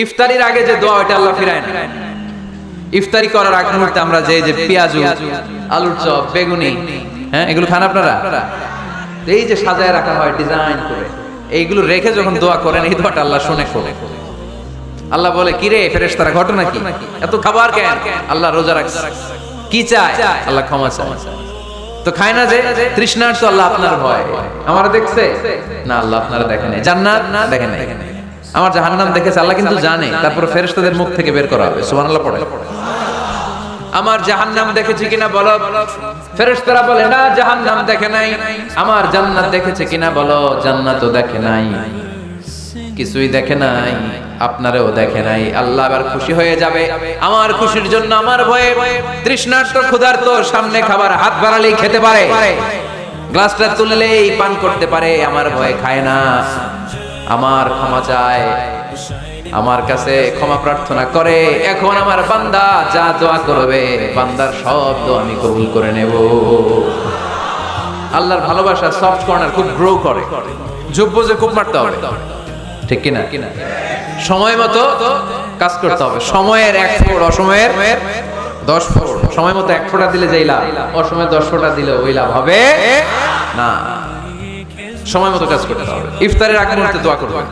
ইফতারির আগে যে দোয়া ওটা আল্লাহ ফিরায় না। ইফতারি করার আগ মুহূর্তে আমরা যে পেঁয়াজু, আলুর চপ, বেগুনি, হ্যাঁ এগুলো খান আপনারা? এই যে সাজায় রাখা হয় ডিজাইন করে, এইগুলো রেখে যখন দোয়া করেন এই দোয়াটা আল্লাহ শুনে। আল্লাহ বলে কি রে ফেরেশতারা, ঘটনা কি? এত খাবার কেন? আল্লাহ রোজা রাখছে। কি চায়? আল্লাহ ক্ষমা চায়। তো খায় না যে তৃষ্ণার, তো আল্লাহ আপনার ভয়। আমারা দেখছে না, আল্লাহ আপনারা দেখেন নাই। জান্নাত না দেখেন নাই, আমার জাহান্নাম দেখেছে আল্লাহ কিন্তু জানে। তারপর ফেরেশতাদের মুখ থেকে বের করা হবে। সুবহানাল্লাহ পড়ে। আমার জাহান্নাম দেখেছি কিনা বলো। ফেরেশতারা বলে না জাহান্নাম দেখে নাই। আমার জান্নাত দেখেছে কিনা বলো। জান্নাতও দেখে নাই, কিছুই দেখে নাই, আপনারেও দেখে নাই। আল্লাহ আবার খুশি হয়ে যাবে। আমার খুশির জন্য আমার ভয়ে তৃষ্ণার্ত ক্ষুধার্ত সামনে খাবার হাত বাড়ালেই খেতে পারে, গ্লাসটা তুললেই পান করতে পারে, আমার ভয়ে খায় না। আমার ক্ষমা চায়, আমার কাছে ক্ষমা প্রার্থনা করে। এখন আমার বান্দা যা দোয়া করবে, বান্দার সব দোয়া আমি কবুল করে নেব। আল্লাহর ভালোবাসা সফট কর্নার খুব গ্রো করে, যোগ্য যে খুব মারতে হবে, ঠিক কিনা? সময় মতো কাজ করতে হবে। সময়ের 1 ফোঁটা, অসময়ের 10 ফোঁটা। সময় মতো 1 ফোঁটা দিলে যেই লাভ, অসময়ে 10 ফোঁটা দিলে ওই লাভ হবে না। সময় মতো কাজ করতে হবে। ইফতারের আগ মুহূর্তে দোয়া করবেন।